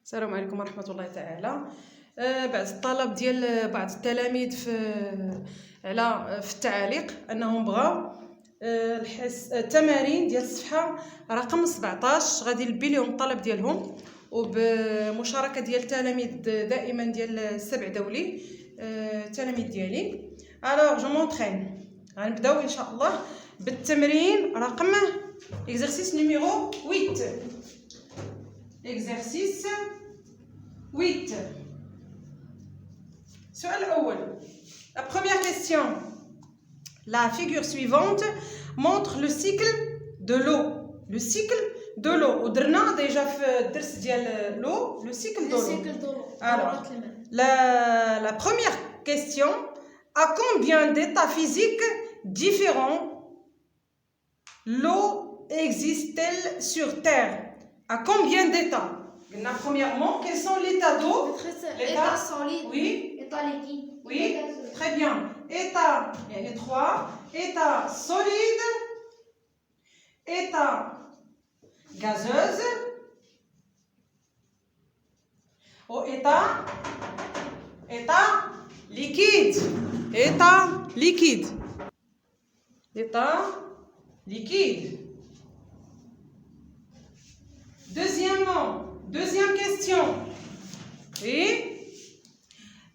السلام عليكم ورحمة الله تعالى. بعض الطلب ديال بعض التلاميذ في التعاليق انهم بغاو التمارين ديال الصفحة رقم 17 غادي نلبي لهم الطلب ديالهم وبمشاركة ديال التلاميذ دائما ديال السبع دولي التلاميذ ديالي. الوغ جو مونطرين غنبداو ان شاء الله بالتمرين رقم exercice numéro 8. Exercice 8. السؤال الأول. La première question. La figure suivante montre le cycle de l'eau. Le cycle de l'eau. ودرنا déjà في الدرس ديال l'eau, le cycle de l'eau. Alors, la première question. À combien d'états physiques différents l'eau existe-t-elle sur Terre? À combien d'états? Premièrement, quels sont les états d'eau? État solide. Oui. État liquide. Oui. Très bien. État, il y en a 3. État solide. État gazeuse. Ou état liquide. État liquide. État liquide. Deuxième question. Et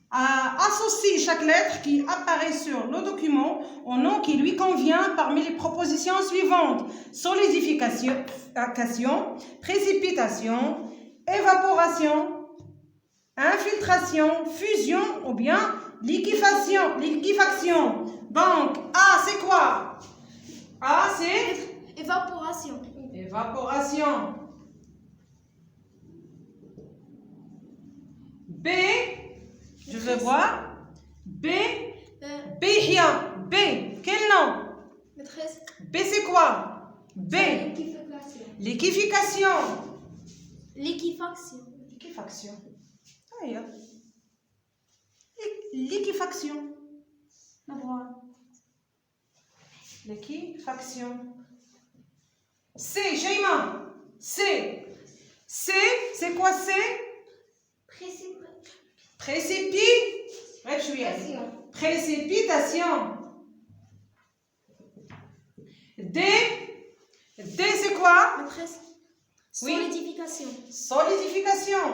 associe chaque lettre qui apparaît sur le document au nom qui lui convient parmi les propositions suivantes. Solidification, précipitation, évaporation, infiltration, fusion ou bien liquéfaction. Donc, A c'est quoi? A c'est Évaporation. Évaporation. B, je veux voir. B, Bihia. B, quel nom? Maîtresse. B, c'est quoi? B, Liquéfaction. liquéfaction. Liquéfaction. Aïe. Liquéfaction. Liquéfaction. C, Shaima. C, c'est quoi C? Précipitation. D, c'est quoi? Maîtresse. Oui. Solidification.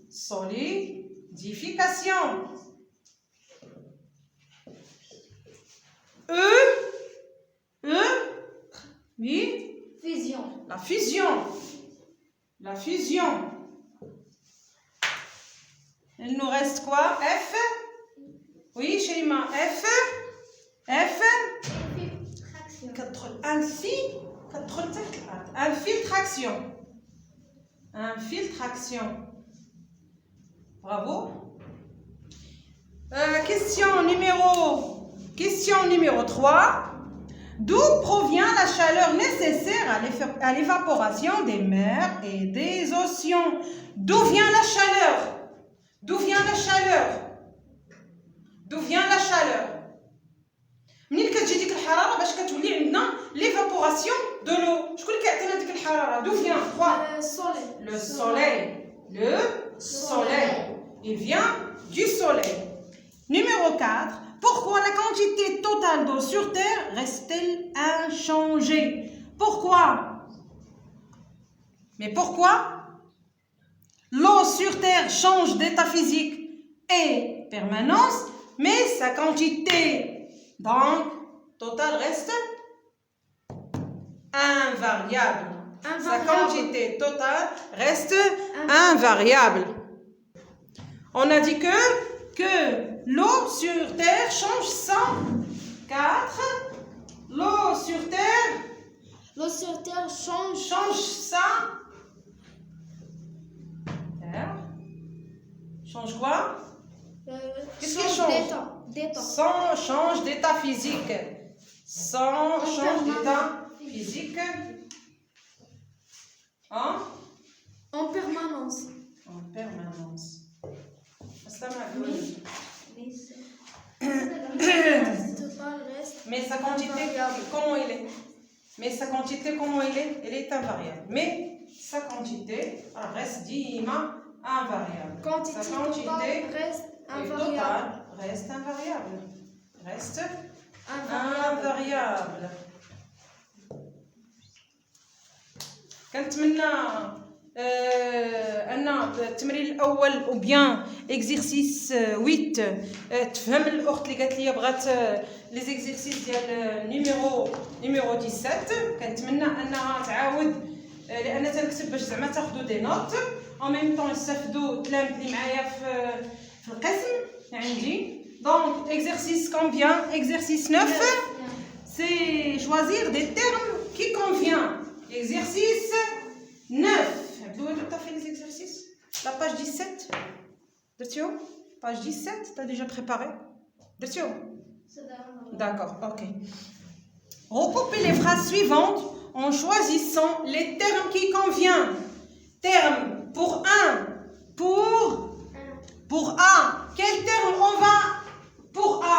Solidification. E, oui. Fusion. La fusion. Il nous reste quoi? F. Oui, Shaima. F. Infiltration. Bravo. Question numéro 3. D'où provient la chaleur nécessaire à l'évaporation des mers et des océans? D'où vient la chaleur? منين كتجي ديك الحراره باش كتولي عندنا ليفابوراسيون دو لو؟ شكون اللي كيعطينا ديك الحراره؟ d'où vient? 3. Le soleil. Il vient du soleil. Numéro 4. Pourquoi la quantité totale d'eau sur Terre reste-t-elle inchangée? Pourquoi? Mais pourquoi? L'eau sur Terre change d'état physique et permanence, mais sa quantité donc totale reste invariable. Sa quantité totale reste invariable. On a dit que l'eau sur Terre change sans 4. L'eau sur Terre change ça. Change quoi? Qu'est-ce qui change? Sans change d'état physique. En permanence. Mais sa quantité, comment il est? Elle est invariable. Mais sa quantité reste dima invariable. Quantité Sa quantité totale reste invariable. totale reste invariable. Reste Invariable. invariable. كنتمنى ان التمرين الاول او بيان اكزرسيس 8 تفهم الاخت اللي قالت لي بغات لي زيكزرسيس ديال نيميرو 17. كنتمنى انها تعاود لان تنكتب باش زعما تاخذوا دي نوت او ميم طون يستافدوا التلاميذ اللي معايا في القسم عندي. دونك اكزرسيس كومبيان اكزرسيس 9 c'est choisir des termes qui convient. Exercice 9. Abdou, tu as fait les exercices? La page 17. Dertio? Page 17, tu as déjà préparé? Dertio? D'accord, ok. Recoupez les phrases suivantes en choisissant les termes qui conviennent. Terme pour un, pour A. Quel terme on va pour A?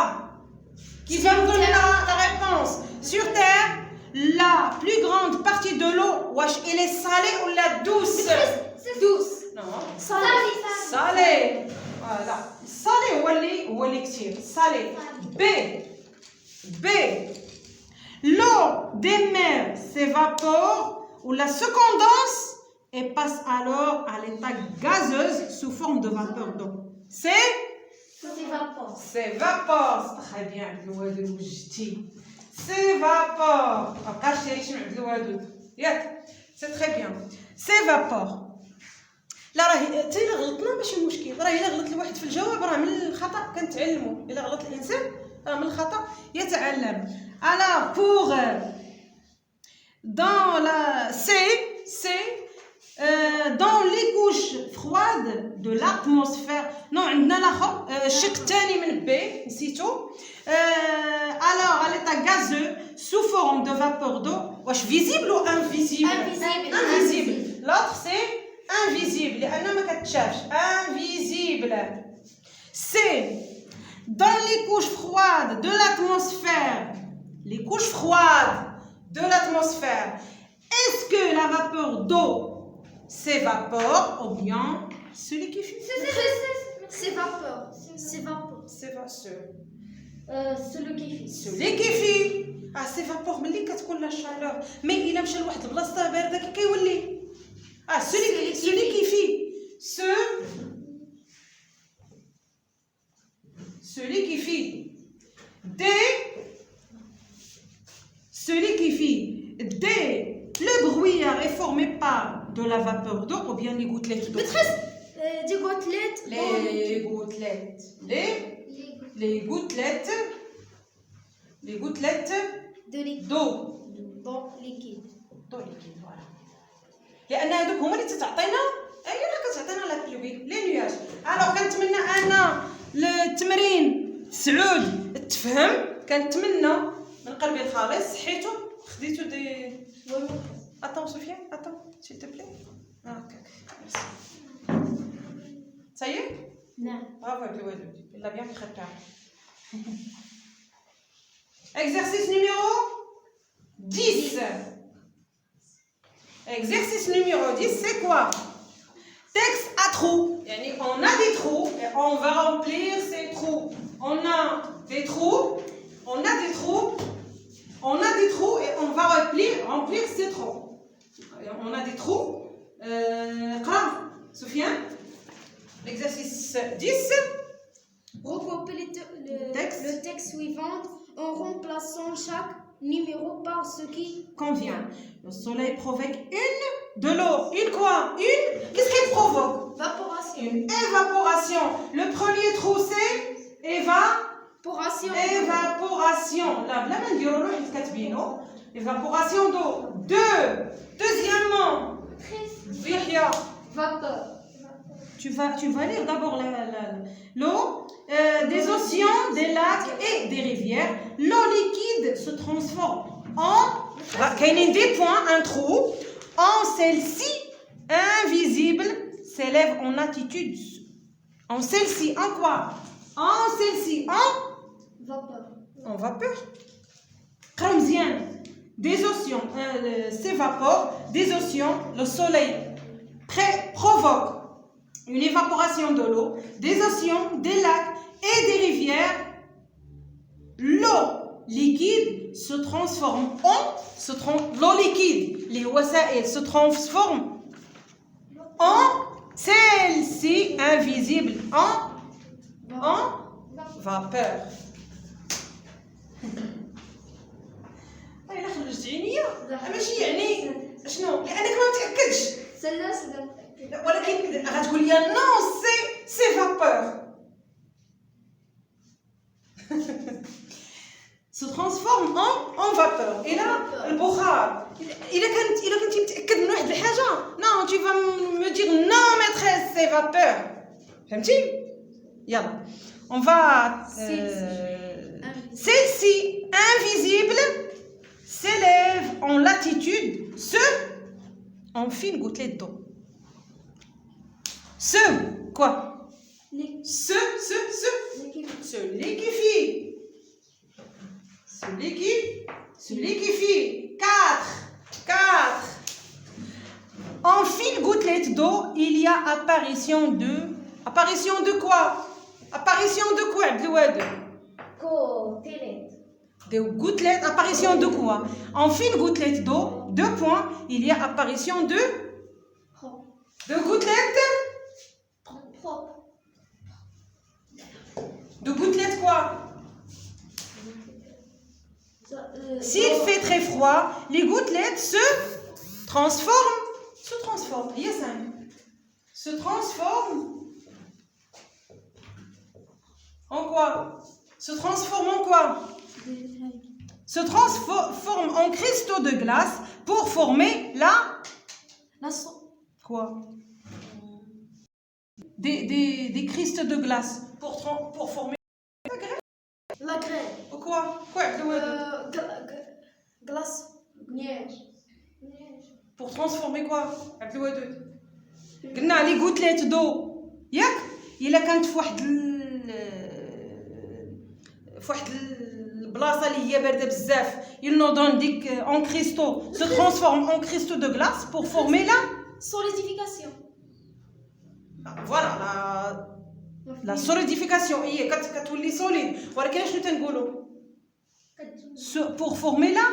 Qui va me donner la réponse? Sur Terre, la plus grande partie de l'eau, wesh, elle est salée ou la douce? Douce. Non. Salé. Salée. Voilà. Salée ou elixir. Salée. B. L'eau des mers s'évapore ou la se condense et passe alors à l'état gazeuse sous forme de vapeur d'eau. C'est s'évapore. Très bien, Abdelouadoud, وجدتي. S'évapore. C'est très bien. S'évapore. لا راهي حتى الا غلطنا ماشي مشكل، راه الا غلط الواحد في الجواب راه من الخطا كنتعلموا، الا غلط الانسان راه من الخطا يتعلم. Alors pour dans la C dans les couches froides de l'atmosphère. Non, عندنا الاخر الشق الثاني من B نسيتو. Alors à l'état gazeux sous forme de vapeur d'eau. واش visible ou invisible? Invisible. L'autre c'est invisible لأنه ما كتشافش. Invisible. C'est dans les couches froides de l'atmosphère. Les couches froides de l'atmosphère. Est-ce que la vapeur d'eau s'évapore ou bien celui qui fuit? S'évapore. Celui qui fuit. Celui qui fuit. s'évapore ملي كتكون لا chaleur. مي إلا مشى لواحد البلاصة باردة كي كيولي. Celui qui fuit. Celui qui fuit. Celui qui fuit. Le brouillard est formé par de la vapeur d'eau ou bien les gouttelettes d'eau? Des gouttelettes. Les gouttelettes d'eau. D'eau liquide. D'eau liquide, voilà. لأن هذوك هما اللي تتعطينا كتعطينا لا بلوي لي نياج. الوغ كنتمنى ان التمرين سعود تفهم. كنتمنى من قلبي الخالص صحيتو خديتو دي. Attends Sofiane, attends, s'il te plaît. Ok, merci. Ça y est? Non. Bravo Abdelouadoud, il l'a bien préparé. Exercice numéro 10. Exercice numéro 10, c'est quoi? Texte à trous. On a des trous et on va remplir ces trous. On a des trous et on va remplir ces trous. On a des trous. Sofiane, l'exercice 10. Recoupez le texte suivant en remplaçant chaque numéro par ce qui convient. Le soleil provoque de l'eau. Une quoi? Qu'est-ce qu'il provoque? Évaporation. Une évaporation. Le premier trou c'est évaporation. Là, évaporation d'eau. Deuxièmement, Vapeur. Tu vas lire d'abord l'eau. Des océans, des lacs et des rivières. L'eau liquide se transforme en des points, un trou. En celle-ci, invisible, s'élève en attitude. En celle-ci, en quoi? En celle-ci, Vapeur. En vapeur. Kramzien. Des océans s'évaporent. Des océans, le soleil provoque une évaporation de l'eau, des océans, des lacs et des rivières, l'eau liquide se transforme l'eau liquide, les وسائل se transforme en celle-ci invisible en vapeur. انا خرجت عينيا ماشي يعني شنو لانك ما متاكدش ولكن غتقول لي نو سي vapeur. se transforme en vapeur. Et là, البخار إذا كنتي متأكد من واحد الحاجة non tu vas me dire non maîtresse c'est vapeur. فهمتي؟ يلا on va celle-ci invisible s'élève en latitude en fine gouttelette d'eau. Quoi? Se liquéfie. Se liquéfie. 4. En fine gouttelette d'eau, il y a apparition de quoi? Apparition de quoi, Abdelouad? Des gouttelettes. Apparition de quoi? En fine gouttelette d'eau, 2 points, il y a apparition de gouttelettes. De gouttelettes quoi? S'il fait très froid, les gouttelettes se transforment. Il y a 5. Se transforment en quoi? Se transforme en quoi? Se transforme en cristaux de glace pour former quoi? Des cristaux de glace pour former la grêle. Quoi? Glace. Neige. Pour transformer quoi? قلنا les gouttelettes d'eau ياك إلا كانت في واحد البلاصة اللي هي باردة بزاف ils nous donnent ديك en cristaux se transforme en cristaux de glace pour former la solidification. Voilà la solidification هي كتولي solide ولكن شنو تنقولوا pour former la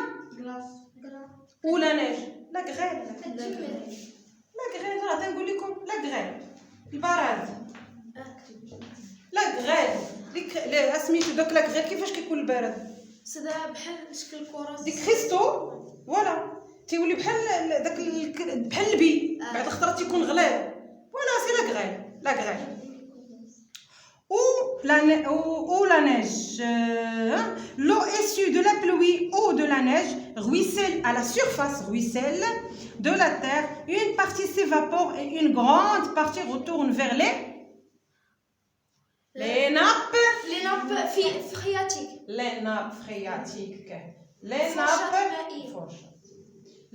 ou la neige la grêle راه تنقول لكم la grêle البراد la grêle سميتو داك لا غير كيفاش كيكون البرد سدا بحال شكل كره ديك كريستو فوالا تيولي بحال داك بحال البي بعد خطره تيكون غليظ فوالا سي لا غريل ou la neige l'eau issue de la pluie ou de la neige ruisselle à la surface de la terre, une partie s'évapore et une grande partie retourne vers les nappes phréatiques. Les nappes phréatiques.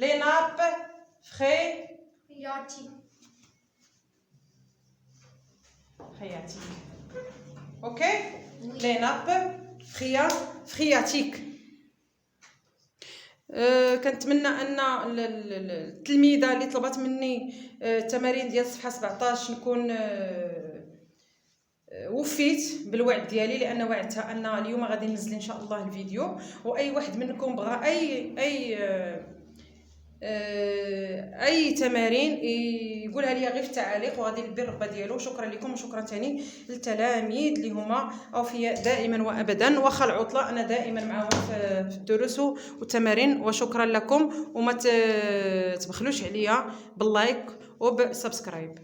Les nappes phréatiques. Ok? Oui. Les nappes phréatiques. كنتمنى ان التلميذه اللي طلبت مني التمارين ديال صفحه 17 نكون وفيت بالوعد ديالي لان وعدتها ان اليوم غادي ننزل ان شاء الله الفيديو واي واحد منكم بغى اي تمارين يقولها لي غير في التعاليق وغادي نلبي الرغبه ديالو. شكرا لكم وشكرا ثاني للتلاميذ اللي هما اوفياء دائما وابدا واخا العطله انا دائما معاهم في الدروس والتمارين. وشكرا لكم وما تبخلوش عليا باللايك وبسبسكرايب.